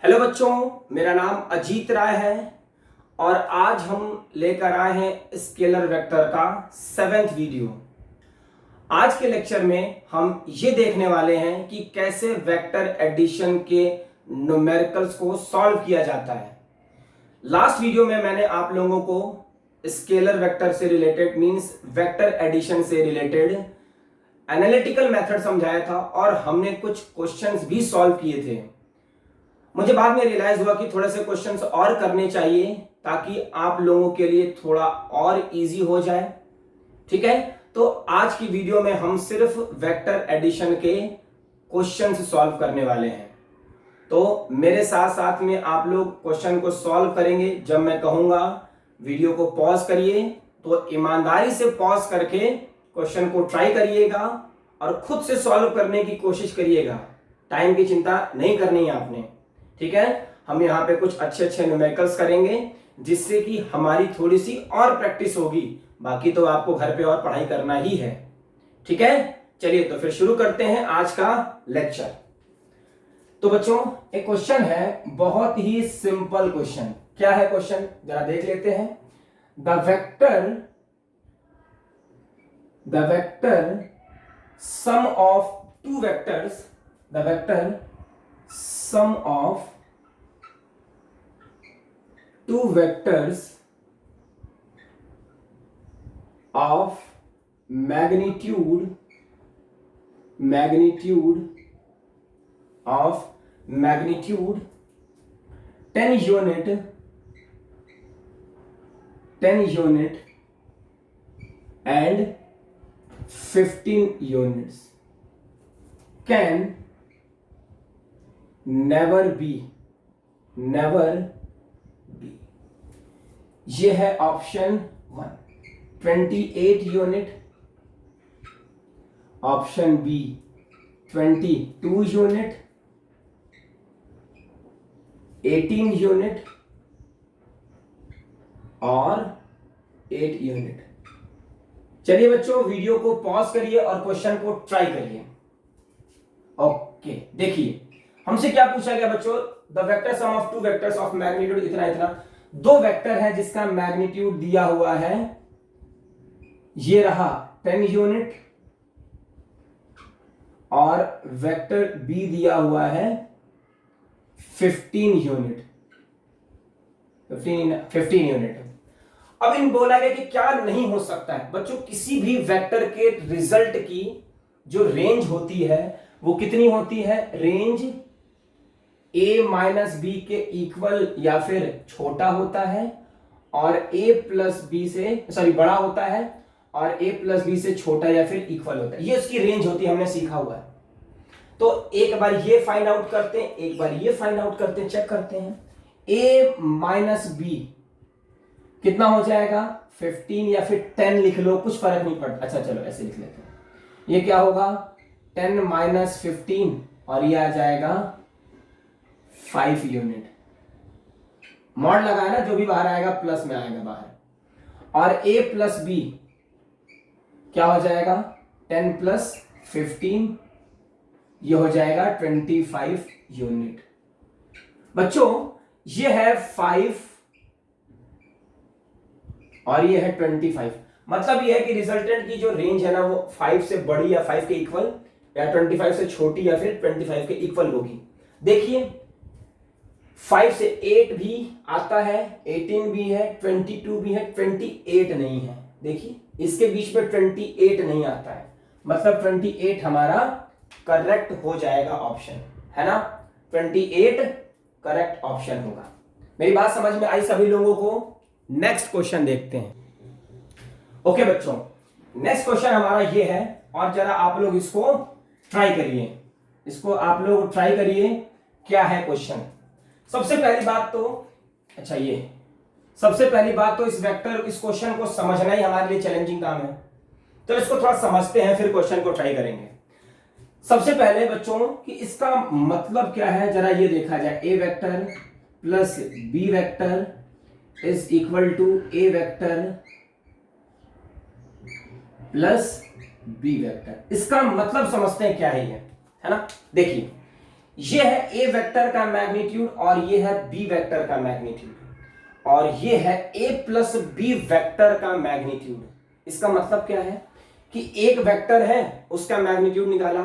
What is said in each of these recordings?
Hello बच्चों, मेरा नाम अजीत राय है और आज हम लेकर आए हैं स्केलर वेक्टर का 7th वीडियो। आज के लेक्चर में हम ये देखने वाले हैं कि कैसे वेक्टर एडिशन के न्यूमेरिकल्स को सॉल्व किया जाता है। लास्ट वीडियो में मैंने आप लोगों को स्केलर वेक्टर से रिलेटेड मींस वेक्टर एडिशन से रिलेटेड एनालिटिकल मेथड समझाया था और हमने कुछ क्वेश्चंस भी सॉल्व किए थे। मुझे बाद में रियलाइज हुआ कि थोड़े से क्वेश्चंस और करने चाहिए ताकि आप लोगों के लिए थोड़ा और इजी हो जाए। ठीक है, तो आज की वीडियो में हम सिर्फ वेक्टर एडिशन के क्वेश्चंस सॉल्व करने वाले हैं। तो मेरे साथ साथ में आप लोग क्वेश्चन को सॉल्व करेंगे। जब मैं कहूंगा वीडियो को पॉज करिए तो ईमानदारी से पॉज करके क्वेश्चन को ट्राई करिएगा और खुद से सॉल्व करने की कोशिश करिएगा। टाइम की चिंता नहीं करनी है आपने। ठीक है, हम यहाँ पे कुछ अच्छे अच्छे न्यूमेरिकल्स करेंगे जिससे कि हमारी थोड़ी सी और प्रैक्टिस होगी। बाकी तो आपको घर पे और पढ़ाई करना ही है। ठीक है, चलिए तो फिर शुरू करते हैं आज का लेक्चर। तो बच्चों, एक क्वेश्चन है, बहुत ही सिंपल क्वेश्चन। क्या है क्वेश्चन, जरा देख लेते हैं। The vector sum of two vectors, the vector sum of two vectors of magnitude of magnitude 10 unit and 15 units can never be ये है option 1 28 unit, option B 22 unit, 18 unit और 8 unit. चलिए बच्चों, वीडियो को पॉज करिए और question को try करिए। ओके, देखिए हमसे क्या पूछा गया बच्चों। The vector sum of two vectors of magnitude इतना इतना, दो वेक्टर है जिसका मैग्नीट्यूड दिया हुआ है, ये रहा 10 यूनिट और वेक्टर बी दिया हुआ है 15 यूनिट। 15 यूनिट। अब इन बोला गया कि क्या नहीं हो सकता है बच्चों, किसी भी वेक्टर के रिजल्ट की जो रेंज होती है वो कितनी होती है, रेंज a माइनस बी के इक्वल या फिर छोटा होता है और a प्लस बी से बड़ा होता है और a प्लस बी से छोटा या फिर इक्वल होता है। ये उसकी रेंज होती है, हमने सीखा हुआ है। तो एक बार ये फाइंड आउट करते हैं, एक बार ये फाइंड आउट करते हैं, चेक करते हैं। a माइनस बी कितना हो जाएगा, 15 या फिर 10 लिख लो, कुछ फर्क नहीं पड़ता। अच्छा चलो ऐसे लिख लेते हैं। ये क्या होगा, 10 माइनस 15 और ये आ जाएगा 5 यूनिट। मॉड लगाए ना, जो भी बाहर आएगा प्लस में आएगा बाहर। और a प्लस बी क्या हो जाएगा, 10 प्लस 15, ये हो जाएगा 25 यूनिट। बच्चों ये है 5 और ये है 25। मतलब ये है कि रिजल्टेंट की जो रेंज है ना वो 5 से बड़ी या 5 के इक्वल या 25 से छोटी या फिर 25 के इक्वल होगी। देखिए 5 से 8 भी आता है, 18 भी है, 22 भी है, 28 नहीं है। देखिए इसके बीच में 28 नहीं आता है, मतलब 28 हमारा करेक्ट हो जाएगा ऑप्शन, है ना। 28 करेक्ट ऑप्शन होगा। मेरी बात समझ में आई सभी लोगों को। नेक्स्ट क्वेश्चन देखते हैं। ओके बच्चों, नेक्स्ट क्वेश्चन हमारा ये है और जरा आप लोग इसको ट्राई करिए, इसको आप लोग ट्राई करिए। क्या है क्वेश्चन, सबसे पहली बात तो इस वेक्टर, इस क्वेश्चन को समझना ही हमारे लिए चैलेंजिंग काम है। तो इसको थोड़ा समझते हैं फिर क्वेश्चन को ट्राई करेंगे। सबसे पहले बच्चों कि इसका मतलब क्या है जरा ये देखा जाए। A vector plus B vector is equal to A vector plus B vector. इसका मतलब समझते हैं क्या है ये, है ना। देखिए ये है ए वेक्टर का मैग्नीट्यूड और ये है बी वेक्टर का मैग्नीट्यूड, और ये है ए प्लस बी वेक्टर का मैग्नीट्यूड। इसका मतलब क्या है कि एक वेक्टर है उसका मैग्नीट्यूड निकाला,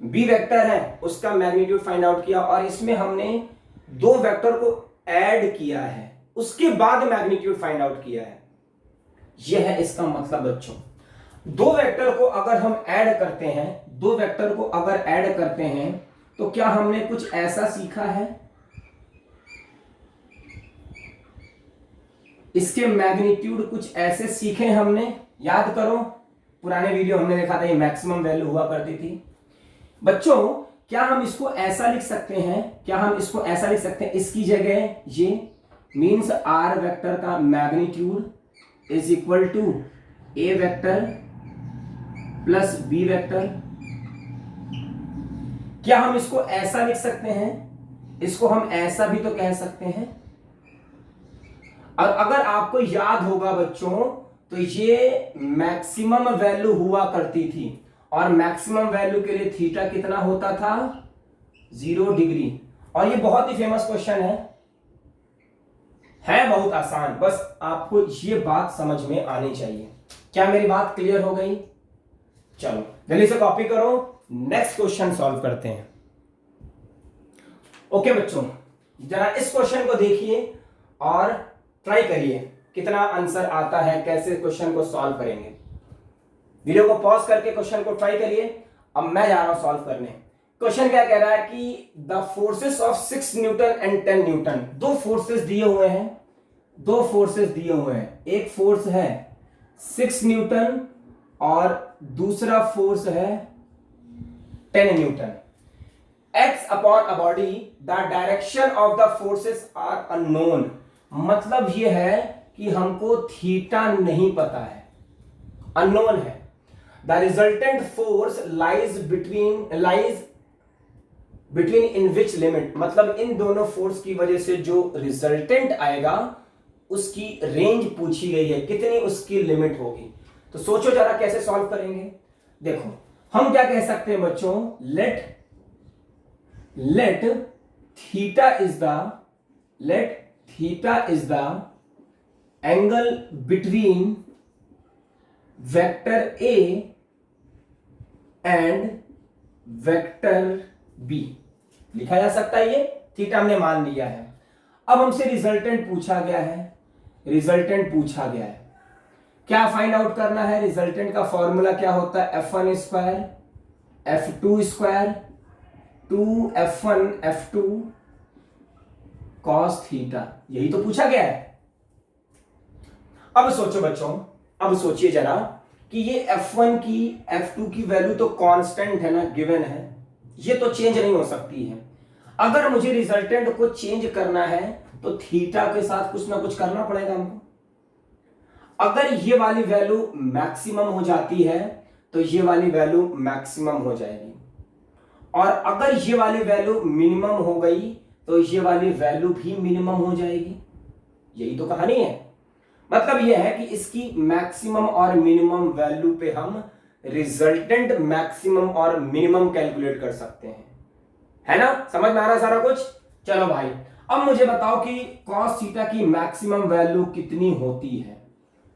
बी वेक्टर है उसका मैग्नीट्यूड फाइंड आउट किया, और इसमें हमने दो वेक्टर को ऐड किया है, उसके बाद मैग्नीट्यूड फाइंड आउट किया है। यह है इसका मतलब बच्चों। दो वेक्टर को अगर हम ऐड करते हैं, दो वेक्टर को अगर ऐड करते हैं तो क्या हमने कुछ ऐसा सीखा है, इसके मैग्नीट्यूड कुछ ऐसे सीखे हमने। याद करो पुराने वीडियो हमने देखा था ये मैक्सिमम वैल्यू हुआ करती थी बच्चों। क्या हम इसको ऐसा लिख सकते हैं, क्या हम इसको ऐसा लिख सकते हैं, इसकी जगह ये मीन्स आर वेक्टर का magnitude is equal to A vector plus B vector. क्या हम इसको ऐसा लिख सकते हैं, इसको हम ऐसा भी तो कह सकते हैं। और अगर आपको याद होगा बच्चों तो ये मैक्सिमम वैल्यू हुआ करती थी, और मैक्सिमम वैल्यू के लिए थीटा कितना होता था, 0 डिग्री। और ये बहुत ही फेमस क्वेश्चन है बहुत आसान, बस आपको ये बात समझ में आनी चाहिए। क्या मेरी बात क्लियर हो गई? चलो जल्दी से कॉपी करो, नेक्स्ट क्वेश्चन सॉल्व करते हैं। ओके बच्चों, जरा इस क्वेश्चन को देखिए और ट्राई करिए कितना आंसर आता है, कैसे क्वेश्चन को सॉल्व करेंगे। वीडियो को पॉज करके क्वेश्चन को ट्राई करिए। अब मैं जा रहा हूं सॉल्व करने। क्वेश्चन क्या कह रहा है कि the forces of 6 Newton and 10 Newton, दो फोर्सेस दिए हुए हैं, दो फोर्सेस दिए हुए हैं। एक फोर्स है 6 न्यूटन और दूसरा फोर्स है 10 newton. Act upon a body, the direction of the forces are unknown. मतलब यह है कि हमको थीटा नहीं पता है, अननोन है। The resultant force lies between in which limit, मतलब इन दोनों फोर्स की वजह से जो रिजल्टेंट आएगा उसकी रेंज पूछी गई है, कितनी उसकी लिमिट होगी। तो सोचो जरा कैसे सॉल्व करेंगे। देखो हम क्या कह सकते हैं बच्चों, let theta is the angle between vector A and vector B. लिखा जा सकता है, ये थीटा हमने मान लिया है। अब हमसे रिजल्टेंट पूछा गया है, क्या फाइंड आउट करना है। रिजल्टेंट का फॉर्मूला क्या होता है, F1 square F2 square 2F1 F2 cos theta, यही तो पूछा गया है। अब सोचो बच्चों, अब सोचिए जरा कि ये F1 की F2 की वैल्यू तो कांस्टेंट है ना, गिवन है, ये तो चेंज नहीं हो सकती है। अगर मुझे रिजल्टेंट को चेंज करना है तो थीटा के साथ कुछ ना कुछ करना पड़ेगा हमको। अगर ये वाली वैल्यू मैक्सिमम हो जाती है तो ये वाली वैल्यू मैक्सिमम हो जाएगी, और अगर ये वाली वैल्यू मिनिमम हो गई तो ये वाली वैल्यू भी मिनिमम हो जाएगी। यही तो कहानी है। मतलब यह है कि इसकी मैक्सिमम और मिनिमम वैल्यू पे हम रिजल्टेंट मैक्सिमम और मिनिमम कैलकुलेट कर सकते हैं, है ना। समझ में आ रहा सारा कुछ? चलो भाई, अब मुझे बताओ कि cos थीटा की मैक्सिमम वैल्यू कितनी होती है।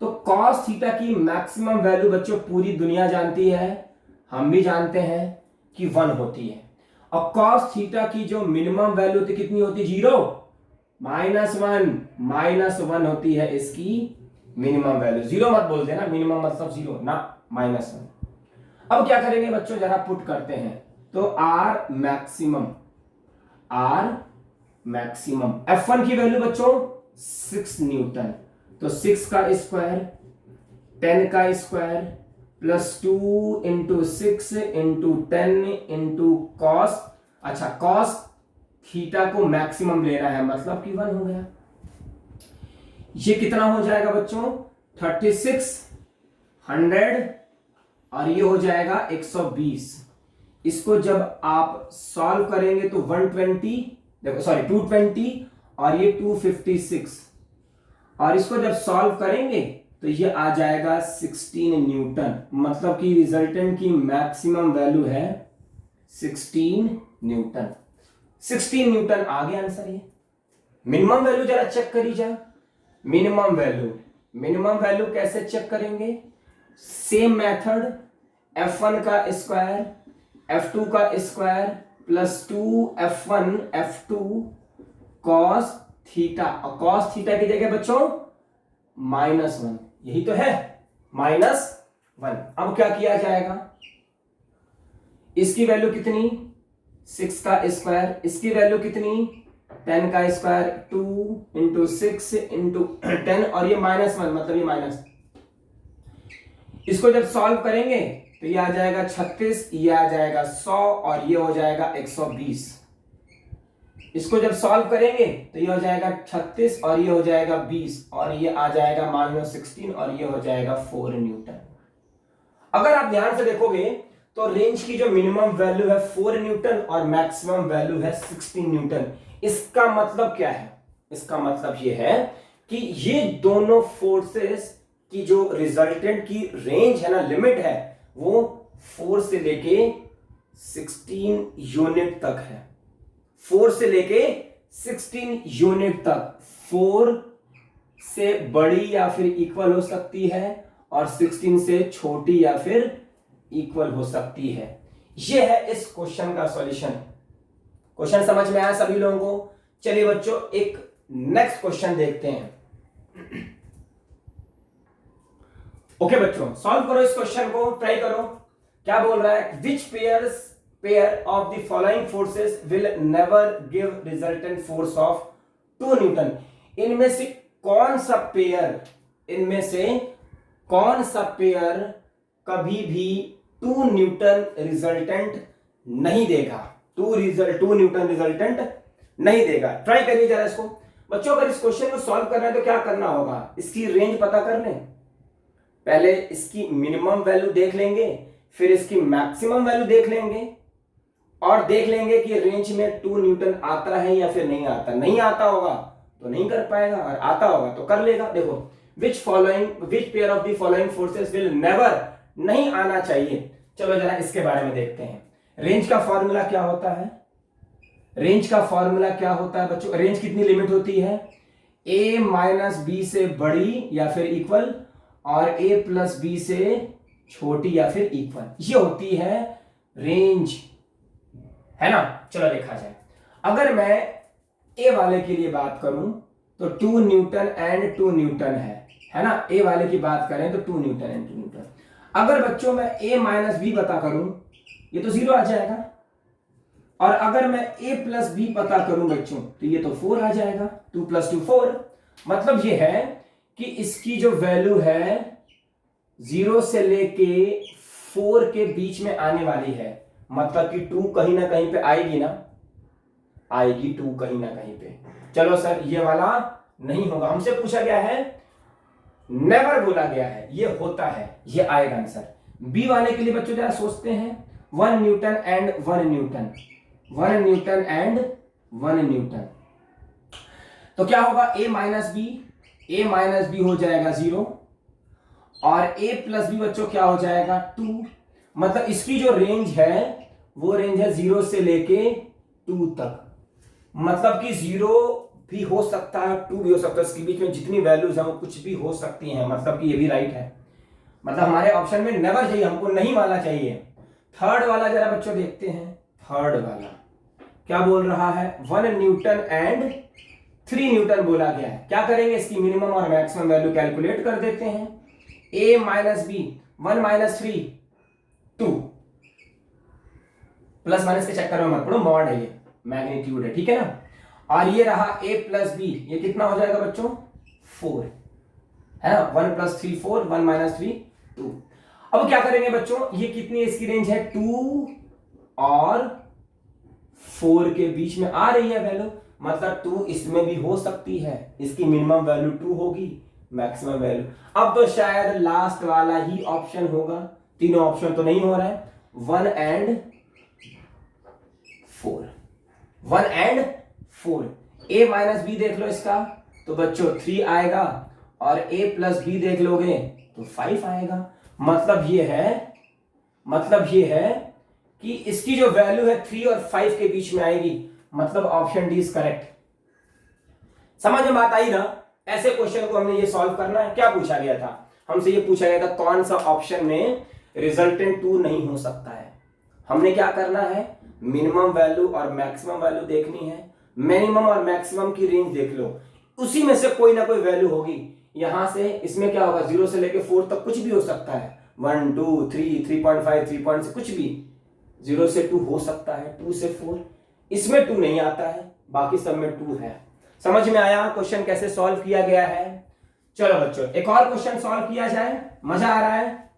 तो cos थीटा की मैक्सिमम वैल्यू बच्चों पूरी दुनिया जानती है, हम भी जानते हैं कि 1 होती है। और cos थीटा की जो मिनिमम वैल्यू थी कितनी होती, 0 -1 होती है इसकी मिनिमम वैल्यू। 0 मत बोल देना, मिनिमम मतलब 0 ना, -1। अब क्या करेंगे बच्चों, जरा पुट करते हैं। तो R मैक्सिमम F1 की वैल्यू बच्चों 6 न्यूटन, तो 6 का स्क्वायर 10 का square plus 2 into 6 into 10 into cos. अच्छा, कॉस थीटा को मैक्सिमम लेना है, मतलब कि 1 हो गया। ये कितना हो जाएगा बच्चों, 3600, और ये हो जाएगा 120। इसको जब आप सॉल्व करेंगे तो 120, देखो सॉरी 220, और ये 256, और इसको जब सॉल्व करेंगे तो ये आ जाएगा 16 न्यूटन। मतलब कि रिजल्टेंट की मैक्सिमम वैल्यू है 16 न्यूटन। 16 न्यूटन आ गया आंसर ये। मिनिमम वैल्यू जरा चेक करी जाए। मिनिमम वैल्यू कैसे चेक करेंगे? सेम मेथड, f1 का स्क्वायर f2 का square plus 2f1 f2 cos theta, और cos थीटा की जगह बच्चों -1, यही तो है, -1। अब क्या किया जाएगा? इसकी वैल्यू कितनी? 6 का स्क्वायर, इसकी वैल्यू कितनी? 10 का स्क्वायर, 2 इंटू 6 इंटू 10, और ये -1 मतलब ये माइनस। इसको जब सॉल्व करेंगे तो ये आ जाएगा 36, ये आ जाएगा 100, और ये हो जाएगा 120। इसको जब सॉल्व करेंगे तो ये हो जाएगा 36 और ये हो जाएगा 20, और ये आ जाएगा मान लो 16, और ये हो जाएगा 4 न्यूटन। अगर आप ध्यान से देखोगे तो रेंज की जो मिनिमम वैल्यू है 4 न्यूटन और मैक्सिमम वैल्यू है 16 न्यूटन। इसका मतलब क्या है? इसका मतलब ये है कि ये दोनों फोर्सेस की जो रिजल्टेंट की रेंज है ना, लिमिट है, वो 4 से लेके 16 यूनिट तक है। 4 से लेके 16 यूनिट तक 4 से बड़ी या फिर इक्वल हो सकती है, और 16 से छोटी या फिर इक्वल हो सकती है। यह है इस क्वेश्चन का सॉल्यूशन। क्वेश्चन समझ में आया सभी लोगों को? चलिए बच्चों एक नेक्स्ट क्वेश्चन देखते हैं। ओके बच्चों, सॉल्व करो इस क्वेश्चन को, ट्राई करो। क्या बोल रहा है? Which pair of the following forces will never give resultant force of 2 Newton. इनमें से कौन सा पेयर कभी भी 2 न्यूटन रिजल्टेंट नहीं देगा? 2 न्यूटन रिजल्टेंट नहीं देगा। ट्राई करिए जरा इसको बच्चों। अगर इस क्वेश्चन को सॉल्व करना है तो क्या करना होगा? इसकी रेंज पता कर लें। पहले इसकी मिनिमम वैल्यू देख लेंगे, फिर इसकी मैक्सिमम वैल्यू देख लेंगे, और देख लेंगे कि रेंज में 2 न्यूटन आता है या फिर नहीं आता। नहीं आता होगा तो नहीं कर पाएगा, और आता होगा तो कर लेगा। देखो, which pair of the following forces will never, नहीं आना चाहिए। चलो जरा इसके बारे में देखते हैं। रेंज का फॉर्मूला क्या होता है? रेंज का फॉर्मूला क्या होता है बच्चों? रेंज कितनी लिमिट होती है? a माइनस बी से बड़ी या फिर इक्वल, और a प्लस बी से छोटी या फिर इक्वल, ये होती है रेंज, है ना। चलो देखा जाए। अगर मैं a वाले के लिए बात करूं तो 2 न्यूटन एंड 2 न्यूटन है ना। a वाले की बात करें तो 2 न्यूटन एंड 2 न्यूटन। अगर बच्चों मैं a माइनस बी पता करूं, ये तो 0 आ जाएगा, और अगर मैं a प्लस बी पता करूं बच्चों तो ये तो 4 आ जाएगा। 2 + 2 4। मतलब ये है कि इसकी जो वैल्यू है 0 से लेके 4 के बीच में आने वाली है। मतलब कि 2 कहीं ना कहीं पे आएगी ना, आएगी 2 कहीं ना कहीं पे। चलो सर ये वाला नहीं होगा, हमसे पूछा गया है, नेवर बोला गया है, ये होता है, ये आएगा आंसर। बी वाले के लिए बच्चों जरा सोचते हैं। 1 Newton and 1 Newton, 1 Newton and 1 Newton, तो क्या होगा? a माइनस बी हो जाएगा 0, और a प्लस बी बच्चों क्या हो जाएगा? 2। मतलब इसकी जो रेंज है वो रेंज है 0 से लेके 2 तक। मतलब कि 0 भी हो सकता है, 2 भी हो सकता है, इसके बीच में जितनी वैल्यूज है वो कुछ भी हो सकती हैं। मतलब कि ये भी राइट है। मतलब हमारे ऑप्शन में नेवर चाहिए, हमको नहीं मानना चाहिए। थर्ड वाला जरा बच्चों देखते हैं। थर्ड वाला क्या बोल रहा है? 1 न्यूटन एंड 3 न्यूटन बोला गया है। क्या करेंगे? इसकी मिनिमम और मैक्सिमम वैल्यू कैलकुलेट कर देते हैं। a माइनस बी, 1 माइनस 3 2, प्लस माइनस के चक्कर में मत पड़ो, मॉड है ये, मैग्नीट्यूड है, ठीक है ना। और ये रहा a प्लस बी, ये कितना हो जाएगा बच्चों? 4, है ना। 1 + 3 4, 1 माइनस 3 2। अब क्या करेंगे बच्चों? ये कितनी इसकी रेंज है? 2 और 4 के बीच में आ रही है वैल्यू। मतलब 2 इसमें भी हो सकती है। इसकी मिनिमम वैल्यू 2 होगी, मैक्सिमम वैल्यू। अब तो शायद लास्ट वाला ही ऑप्शन होगा, तीनों ऑप्शन तो नहीं हो रहा है। 1 and 4, 1 and 4। a minus B देख लो इसका तो बच्चों 3 आएगा, और a प्लस बी देख लोगे तो 5 आएगा। मतलब ये है कि इसकी जो वैल्यू है 3 और 5 के बीच में आएगी। मतलब ऑप्शन डी इज करेक्ट। समझ में बात आई ना? ऐसे क्वेश्चन को हमने ये सॉल्व करना है। क्या पूछा गया था हमसे? ये पूछा गया था कौन सा ऑप्शन में रिजल्टेंट 2 नहीं हो सकता है। हमने क्या करना है, मिनिमम वैल्यू और मैक्सिमम वैल्यू देखनी है। मिनिमम और मैक्सिमम की रेंज देख लो, उसी में से कोई ना कोई वैल्यू होगी। यहां से इसमें क्या होगा, 0 से लेके 4 तक कुछ भी हो सकता है, 1 2 3 3.5 3 से कुछ भी, 0 से 2 हो सकता है, 2 से 4। इसमें 2 नहीं आता है, बाकी सब में 2 है। समझ में आया क्वेश्चन कैसे सॉल्व किया गया है? चलो बच्चों एक और क्वेश्चन सॉल्व किया जाए। मजा आ रहा है?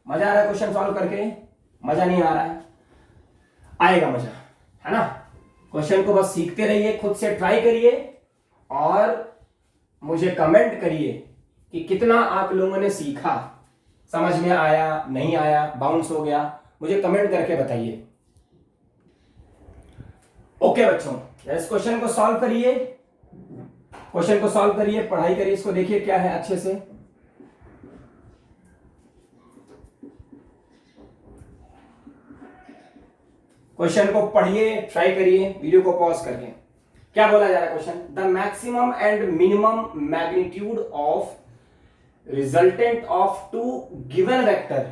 मजा आ रहा है क्वेश्चन सॉल्व करके? मजा नहीं आ रहा है? आएगा मजा, है ना? क्वेश्चन को बस सीखते रहिए, खुद से ट्राई करिए और मुझे कमेंट करिए कि कितना आप लोगों ने सीखा, समझ में आया, नहीं आया, बाउंस हो गया, मुझे कमेंट करके बताइए। ओके बच्चों, इस क्वेश्चन को सॉल्व करिए, क्वेश्चन को सॉल्व करिए, पढ़ाई करिए, इसको देखिए क्या है अच्छे से। क्वेश्चन को पढ़िए, ट्राई करिए, वीडियो को पॉज करके। क्या बोला जा रहा है question? The maximum and minimum magnitude of resultant of two given vector,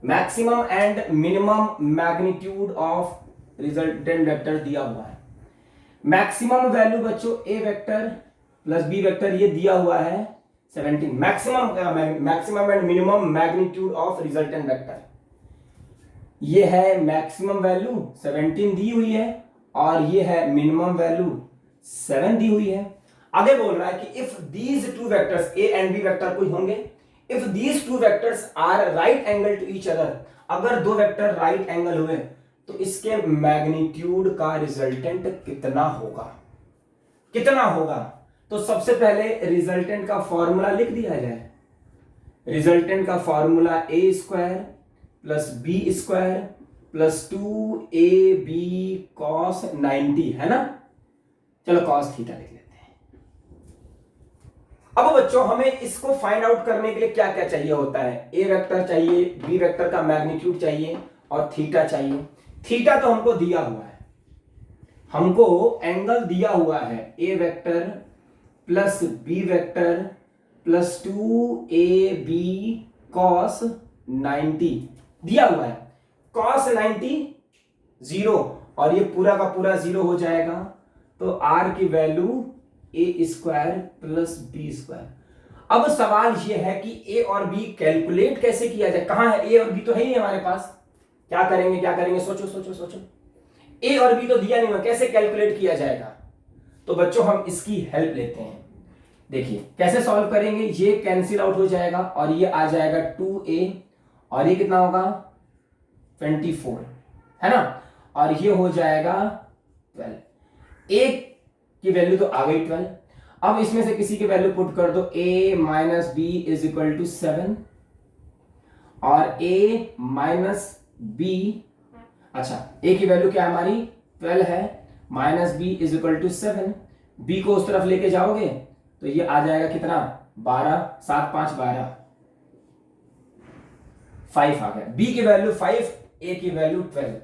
maximum and minimum magnitude of resultant vector दिया हुआ है। मैक्सिमम वैल्यू बच्चों A vector plus B vector ये दिया हुआ है 17। Maximum and minimum magnitude of resultant vector ये है मैक्सिमम वैल्यू 17 दी हुई है और ये है मिनिमम वैल्यू 7 दी हुई है। आगे बोल रहा है कि if these two vectors A and B vector कोई होंगे, if these two vectors are right angle to each other, अगर दो वेक्टर राइट एंगल हुए तो इसके मैग्नीट्यूड का रिजल्टेंट कितना होगा? कितना होगा? तो सबसे पहले रिजल्टेंट का फॉर्मूला लिख दिया जाए। रिजल्टेंट का formula A square plus B square plus 2ab cos 90 है ना? चलो cos थीटा लिख लेते हैं। अब बच्चों हमें इसको फाइंड आउट करने के लिए क्या क्या चाहिए होता है? ए वेक्टर चाहिए, बी वेक्टर का मैग्नीट्यूड चाहिए और थीटा चाहिए। थीटा तो हमको दिया हुआ है, हमको एंगल दिया हुआ है A vector plus B vector plus 2ab cos 90 दिया हुआ है। cos 90 0 और ये पूरा का पूरा 0 हो जाएगा, तो r की वैल्यू ए स्क्वायर प्लस बी स्क्वायर। अब सवाल ये है कि ए और बी कैलकुलेट कैसे किया जाए? कहां है ए और बी? तो है ही हमारे पास। क्या करेंगे, क्या करेंगे? सोचो सोचो सोचो। ए और बी तो दिया नहीं हुआ, कैसे कैलकुलेट किया जाएगा? तो बच्चों हम इसकी हेल्प लेते हैं। देखिए कैसे सॉल्व करेंगे। ये कैंसिल आउट हो जाएगा और ये आ जाएगा 2a और ये कितना होगा 24 है ना, और ये हो जाएगा 12। a की वैल्यू तो आ गई 12। अब इसमें से किसी की वैल्यू पुट कर दो, a minus B is equal to 7 और a माइनस बी, अच्छा a की वैल्यू क्या हमारी 12 है, minus B is equal to 7। b को उस तरफ लेके जाओगे तो ये आ जाएगा कितना 12, 7 5 12, 5 आ गया। b की वैल्यू 5, a की वैल्यू 12।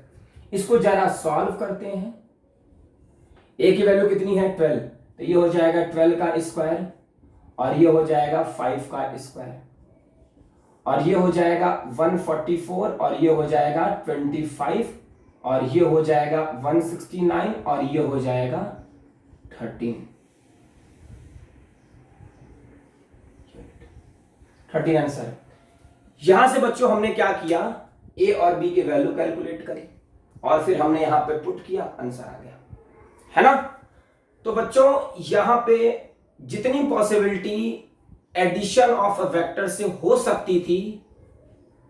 इसको जरा सॉल्व करते हैं। a की वैल्यू कितनी है 12, तो ये हो जाएगा 12 का स्क्वायर और ये हो जाएगा 5 का स्क्वायर और ये हो जाएगा 144 और ये हो जाएगा 25 और ये हो जाएगा 169 और ये हो जाएगा 13 आंसर। यहां से बच्चों हमने क्या किया, ए और बी के वैल्यू कैलकुलेट करी और फिर हमने यहां पे पुट किया, आंसर आ गया, है ना? तो बच्चों यहां पे जितनी पॉसिबिलिटी एडिशन ऑफ वेक्टर से हो सकती थी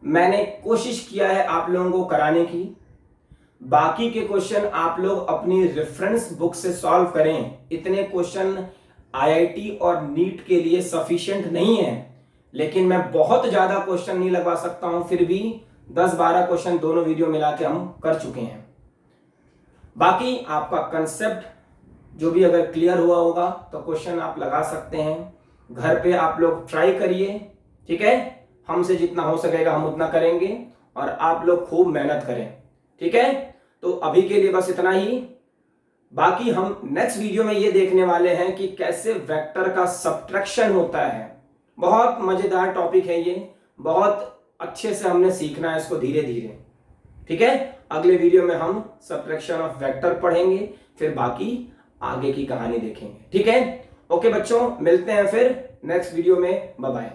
मैंने कोशिश किया है आप लोगों को कराने की। बाकी के क्वेश्चन आप लोग अपनी रेफरेंस बुक से सॉल्व करें। इतने क्वेश्चन आईआईटी और नीट के लिए सफिशिएंट नहीं है, लेकिन मैं बहुत ज्यादा क्वेश्चन नहीं लगवा सकता हूं, फिर भी 10-12 क्वेश्चन दोनों वीडियो मिला के हम कर चुके हैं। बाकी आपका कंसेप्ट जो भी अगर क्लियर हुआ होगा तो क्वेश्चन आप लगा सकते हैं। घर पे आप लोग ट्राई करिए, ठीक है? हमसे जितना हो सकेगा हम उतना करेंगे और आप लोग खूब मेहनत करें, ठीक है? तो अभी के लिए बस इतना ही। बाकी हम नेक्स्ट वीडियो में ये देखने वाले हैं कि कैसे वेक्टर का सब्ट्रैक्शन होता है। बहुत मजेदार टॉपिक है ये, बहुत अच्छे से हमने सीखना है इसको धीरे धीरे। ठीक है, अगले वीडियो में हम सब्ट्रैक्शन ऑफ वेक्टर पढ़ेंगे, फिर बाकी आगे की कहानी देखेंगे। ठीक है, ओके बच्चों, मिलते हैं फिर नेक्स्ट वीडियो में। Bye bye.